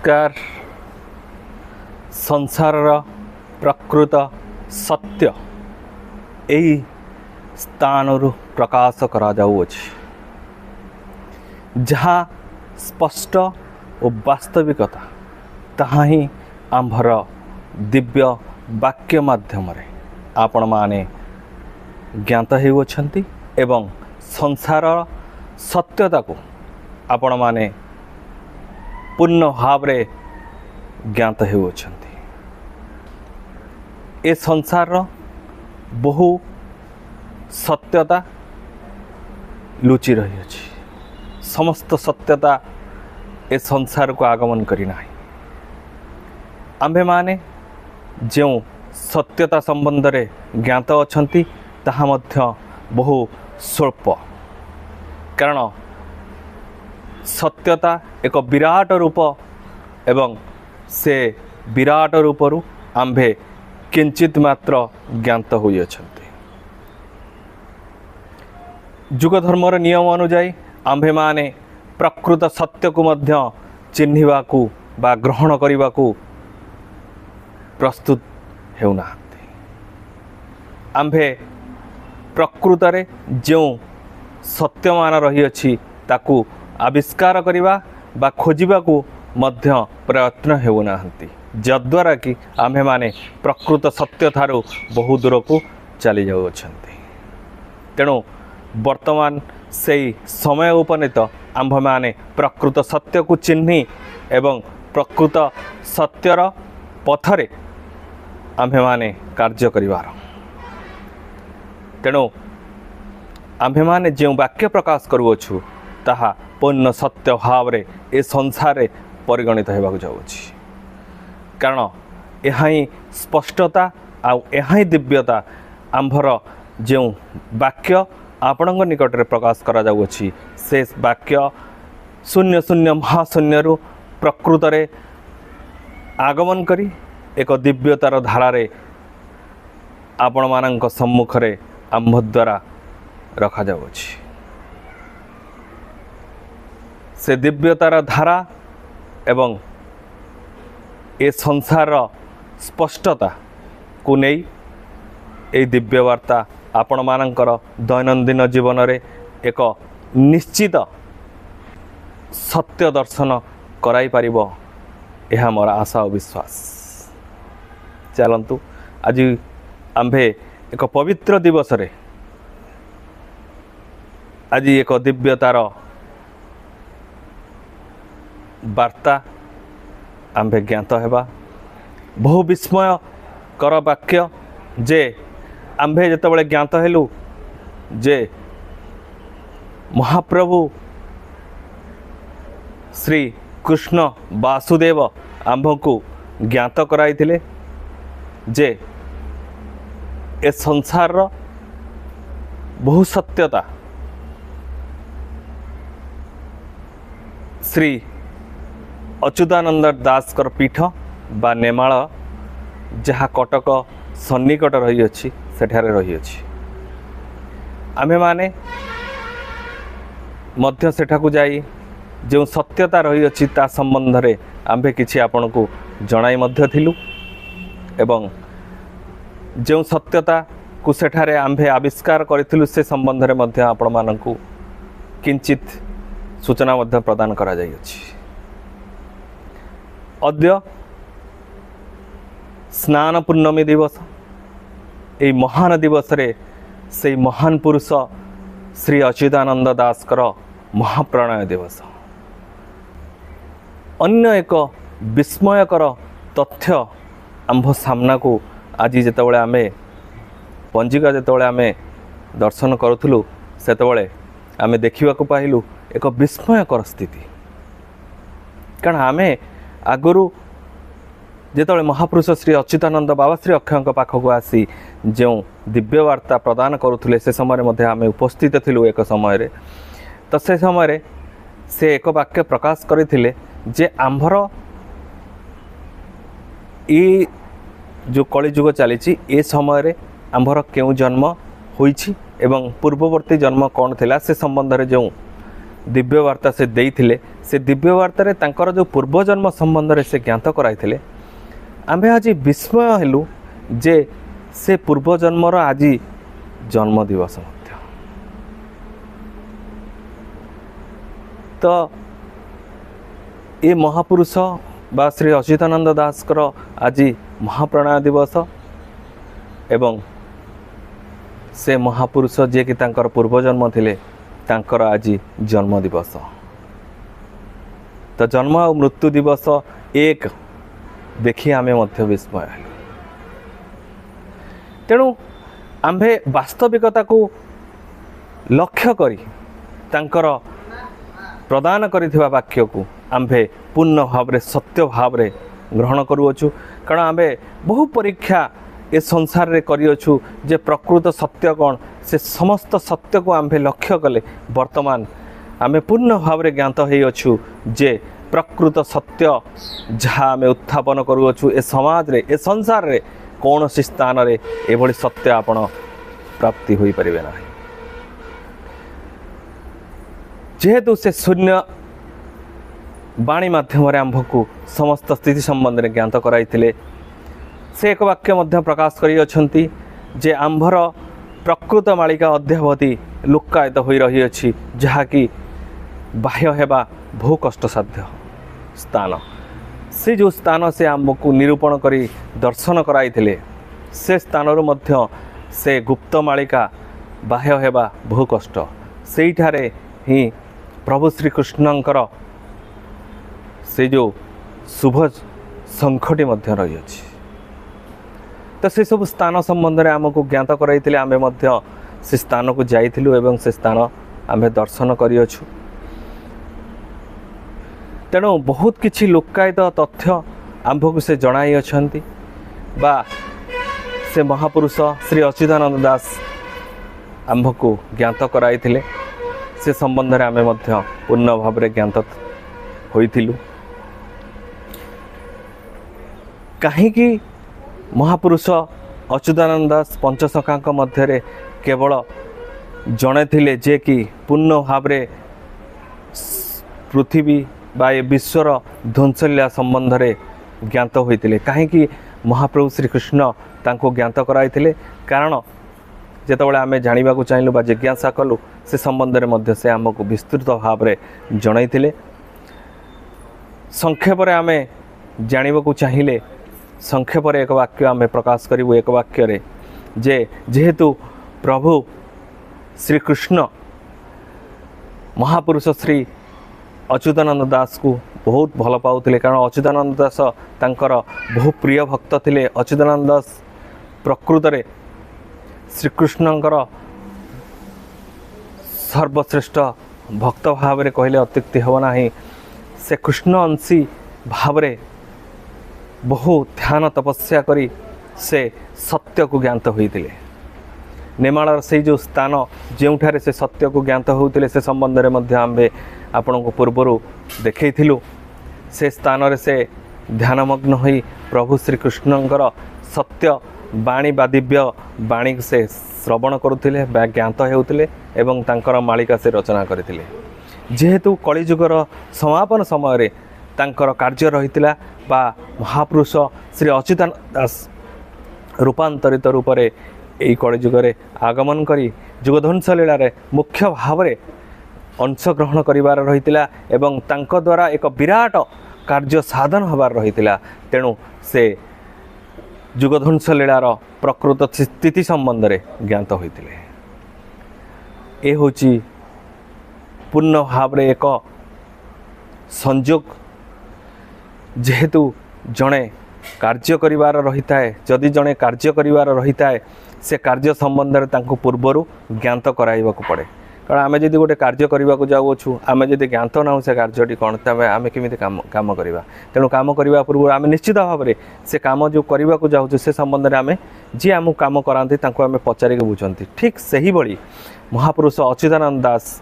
नमस्कार। संसार प्रकृत सत्य यही स्थान प्रकाश करा जाउअछि, जहाँ स्पष्ट और वास्तविकता ताहा ही आंभर दिव्य वाक्य माध्यम आपण माने ज्ञात होउछंती एवं संसार सत्यता को आपण माने पूर्ण भाव रे ज्ञात होउछंती। ए संसार बहु सत्यता लुचि रही अछि। समस्त सत्यता ए संसार को आगमन करी नाही। आम्भे माने जो सत्यता संबंध रे ज्ञात अछंती ताहा मध्य बहु स्वल्प, कारण सत्यता एक विराट रूप एवं से विराट रूपरू आम्भे किंचित मात्र ज्ञात होई अछंती। जुग धर्मर नियम अनुଯାयी आम्भे माने प्रकृत सत्य को मध्य चिन्हिबा को बा ग्रहण करिबा को प्रस्तुत हेउना। आम्भे प्रकृत रे जो सत्यमान रही अछि ताकू आविष्कार करिबा बा खोजिबा को मध्य प्रयत्न हेउना, जद्वारा कि आम्भे माने प्रकृत सत्य थारू बहु दूर को चली जाउछंती। तेणु वर्तमान से समय उपनीत आम्भे माने प्रकृत सत्य को चिन्हि एवं प्रकृत सत्यर पथरे आम्भे माने कार्य करिवार। तेणु आम्भे माने जो वाक्य प्रकाश करुअछु ताहा पूर्ण सत्य भाव रे ए संसार रे परिगणित हेबाकु जाउछि, कारण यहाँ ही स्पष्टता आउ यहाँ ही दिव्यता आम्भर जो वाक्य आपणଙ୍କ निकट रे प्रकाश करा जाउछि से वाक्य शून्य शून्य महाशून्य रु प्रकृत रे आगमन करी एक दिव्यतार धारा रे आपण मानक सम्मुख रे आम्भ द्वारा रखा जाउछि। से दिव्यतार धारा एवं ए संसार स्पष्टता को नहीं ए दिव्य वार्ता आपण मानकर दैनंदिन जीवन रे एक निश्चित सत्य दर्शन कराई पारिबो, यह मोर आशा और विश्वास। चलंतु आज आम्भे एक पवित्र दिवस रे आज एक दिव्यतार वार्ता आम्भे ज्ञात हेबा। बहु विस्मय कर वाक्य जे आम्भे जेतबेले ज्ञात हेलु जे महाप्रभु श्री कृष्ण वासुदेव आम्भको ज्ञात कराइथिले जे ए संसार बहु सत्यता श्री अच्युतानंद दास कर पीठ बा नेमाल जहाँ कटक सन्निकट रही अछि सेठारे रही अछि। आमे माने मध्य सेठाकू जाई जो सत्यता रही अछि ता संबंध रे आम्भे किछि आपन को जणाई मध्य थिलु एवं जो सत्यता को सेठारे आम्भे आविष्कार करिथिलु से संबंध रे मध्य आपण मानकू किंचित सूचना मध्य प्रदान करा जाई अछि। अद्य स्नान पूर्णमी दिवस, ए महान दिवस रे से महान पुरुष श्री अच्युतानंद दास कर महाप्रणय दिवस। अन्य एक विस्मयकर तथ्य आम्भ सामना को आज जेतबेले आमे पंजिका जेतबेले आमे दर्शन करूथुलु सेतबेले आमे देखिबा को पाइलु एक विस्मयकर स्थिति। कारण आमे आगुरु जेतबेले महापुरुष श्री अच्युतानंद बाबा श्री अक्षयଙ୍କ पाखକୁ आसी जो दिव्य वार्ता प्रदान करुथुले से समय मध्ये आमे उपस्थित थिलु। एक समय रे तो से समय रे से एक वाक्य प्रकाश करथिले जे आम्भर ई जो कलिजुग चली ए समय रे आम्भर केउ जन्म होइछि एवं पूर्ववर्ती जन्म कौन थिला से संबंध रे जो दिव्य वार्ता से देइथिले से दिव्य वार्तारे तांकर जो पूर्वजन्म संबंध से ज्ञात कराइथिले आम्भे आज विस्मय हेलु जे से पूर्वजन्मर आज जन्म दिवस मध्य। तो ये महापुरुष बा श्री अच्युतानंद दास आज महाप्रणय दिवस एवं से महापुरुष जे कि तांकर पूर्वजन्म थिले तांकर आज जन्म दिवस। तो जन्म और मृत्यु दिवस एक देखी आमे मध्य विस्मय हेलु। तेणु आम्भे वास्तविकता को लक्ष्य करी तांकर प्रदान करिथिबा वाक्य को आम्भे पूर्ण भाव रे सत्य भाव रे ग्रहण करूछु। कारण आम्भे बहु परीक्षा ए संसार रे करियछु जे प्रकृत सत्य कौन से समस्त सत्य को आम्भे लक्ष्य कले वर्तमान आमे पूर्ण भाव रे ज्ञात हेइ अछु जे प्रकृत सत्य जहाँ आमे उत्थापन करूछु ए समाज रे ए संसार रे कौन सी स्थान रे एभली सत्य आपण प्राप्ति होई परिबे ना। जेहेतु से शून्य वाणी माध्यम आम्भको समस्त स्थिति संबंध में ज्ञात कराइथिले से एक वाक्य मध्य प्रकाश करी अछंती जे आम्भर प्रकृत मालिका अद्यावधि लुक्कायित होई रही अछि जहाँकि बाह्य हेबा बहु कष्टसाध्य स्थान। से जो स्थान से आम्भको निरूपण करी दर्शन कराइथिले से स्थान मध्य से गुप्त मालिका बाह्य हेबा बहु कष्ट सेठारे ही प्रभु श्री कृष्णंकर से जो शुभ शंखटी मध्य रही अछि। तो से सब स्थान संबंध में आमको ज्ञात कराइथिले आमे मध्य से स्थान को जाइथिलु एवं से स्थान आमे दर्शन करियछु। तेणु बहुत किछि लोकायत तथ्य आम्भको से जणाई अछंती बा से महापुरुष श्री अच्युतानंद दास आम्भको ज्ञात कराइथिले से संबंध में आमे मध्य पूर्ण भाव में ज्ञात होइथिलु। काहीकि महापुरुष अच्युतानंद दास पंचसखांक मध्य केवल जणे थिले जे कि पूर्ण भाव में पृथ्वी बा ये विश्वर ध्वंसलीला संबंध में ज्ञात होइथिले। काहीकि महाप्रभु श्री कृष्ण तांको ज्ञात कराइथिले कारण जेतबेले आमे जानिबा को चाहिलु बा जिज्ञासा कलु से संबंध में मध्य से आमको विस्तृत भाव में जनइथिले। संक्षेप रे आमे जानिबा को चाहिए संक्षेप रे एक वाक्य आमे प्रकाश करिवु एक वाक्य रे जे जेहेतु प्रभु श्री कृष्ण महापुरुष श्री अच्युतानंद दास को बहुत भल पाउथिले कारण अच्युतानंद दास तांकर बहु प्रिय भक्त थिले। अच्युतानंद दास प्रकृत रे श्रीकृष्णंकर सर्वश्रेष्ठ भक्त भाव में कहले अत्युक्ति हो नाही। से कृष्ण अंशी भाव में बहु ध्यान तपस्या करी से सत्य को ज्ञात होइथिले। नेमाळर से जो स्थान जोठारे से सत्य को ज्ञात होउथिले से संबंध में मध्य आम्बे आपण को पूर्वरु देखैथिलु। से स्थान रे से ध्यानमग्न होई प्रभु श्री कृष्णंकर सत्य बाणी बा दिव्य बाणी से श्रवण करुथिले बा ज्ञात हेउथिले एवं तांकर मालिका से रचना करथिले। जेहेतु कलिजुगर समापन समय रे तांकर कार्य रहितिला बा महापुरुष श्री अच्युतानंद दास रूपांतरित रूप रे एई कलिजुगरे आगमन करी जुगध्वंस लीला रे मुख्य भाव में अंशग्रहण करिवार रहितिला एवं तांको द्वारा एक विराट कार्य साधन हबार रहितिला। तेणु से जुगध्वंस लीलार प्रकृत स्थिति संबंध में ज्ञात होइतिले। ए होची पूर्ण भाव में एक संयोग जेहेतु जड़े कार्य करिवार रही थाए जदि जड़े कार्य करिवार रही थाए से कार्य संबंध में तांको पूर्वरु ज्ञात कराइबा को पड़े। कारण आमे जदि गोटे कार्य करने को जाऊँ आमे जदि ज्ञात ना से कार्यटी कौन तेज आम केमी काम करवा। तेणु काम करने पूर्व आम निश्चित भाव में से काम जो करने को जाऊँ से संबंध में आम जी आम काम कराती आम पचारिक बुझती। ठीक से ही बड़ी महापुरुष अच्युतानंद दास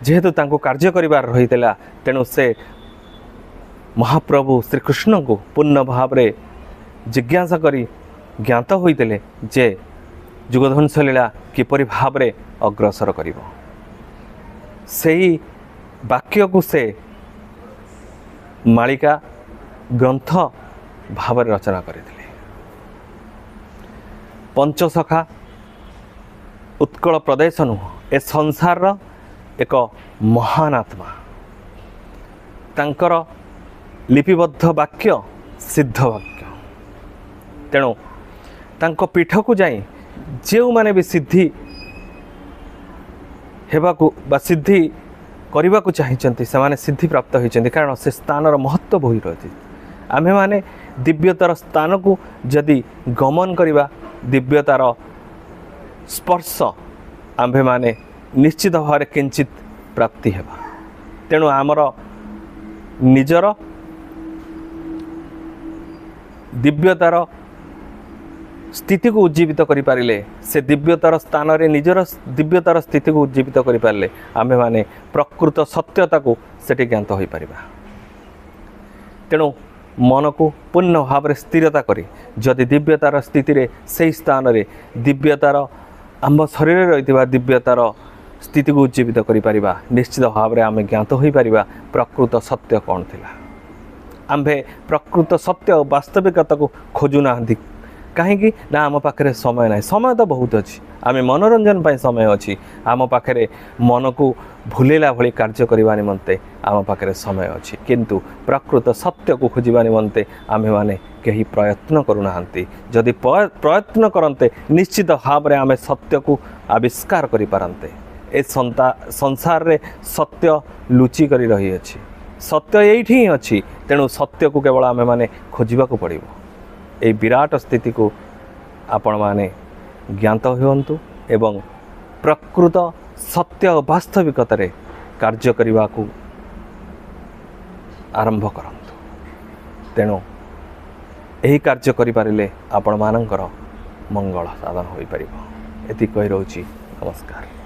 जेहेतु तांको कार्य करिवार रही तेणु से महाप्रभु श्रीकृष्ण को पूर्ण भाव में जिज्ञासा करी ज्ञात होइतिले जे जुगध्वंस लीला किपरि भाव में अग्रसर करिवो। सेही ବାକ୍ୟ को से मालिका ग्रंथ भाव रचना करथिले। पंचसखा उत्कल प्रदेश नुह ए संसार एक महान आत्मा तांकर लिपिबद्ध वाक्य सिद्ध वाक्य। तेणु तांको पीठ को जाई जो माने भी सिद्धि हेबाकू बा सिद्धि करने को चाहिए से माने सिद्धि प्राप्त होती कारण से स्थानर महत्व बही रही। आमे माने दिव्यतार स्थान को जदि गमन करवा दिव्यतार स्पर्श आम्भे माने निश्चित भाव में किंचित प्राप्ति हेबा। तेणु आमर निजर दिव्यतार स्थिति को उज्जीवित करि पारिले से दिव्यतार स्थान रे निजर दिव्यतार स्थिति को उज्जीवित करि पारिले आमे माने प्रकृत सत्यता को सेठी ज्ञात होई परिबा। तेणु मन को पूर्ण भाव में स्थिरता करी जदि दिव्यतार स्थिति रे से स्थान रे दिव्यतार आम शरीर रही दिव्यतार स्थिति को उज्जीवित करि परिबा निश्चित भाव में आमे ज्ञात होई परिबा प्रकृत सत्य कौन थिला। आम्भे प्रकृत सत्य और वास्तविकता को खोजु नाहंती कहीं ना आम पाखे समय ना समय तो बहुत अच्छी आम मनोरंजन पर समय अच्छी आम पाखे मन को भूलेला भली कार्य करने निमंते आम पाखे समय अच्छी किंतु प्रकृत सत्य को खोजा निमंते आमे माने कहीं प्रयत्न करूना। जदि प्रयत्न करते निश्चित भाव में आम सत्य को आविष्कार करि पारंते। ए संसार रे सत्य लुचि करी रही अछि सत्य एठी ही अछि। तेणु सत्य को केवल आमे माने खोजिबा को पड़िबो। ए विराट स्थिति को आपण माने ज्ञात हुअन्तु एवं प्रकृत सत्य और वास्तविकता रे कार्य करने को आरंभ करंतु। तेणु यही कार्य करिपारिले आपण मानकर मंगल साधन होई परिबो। एति कहि रहउची। नमस्कार।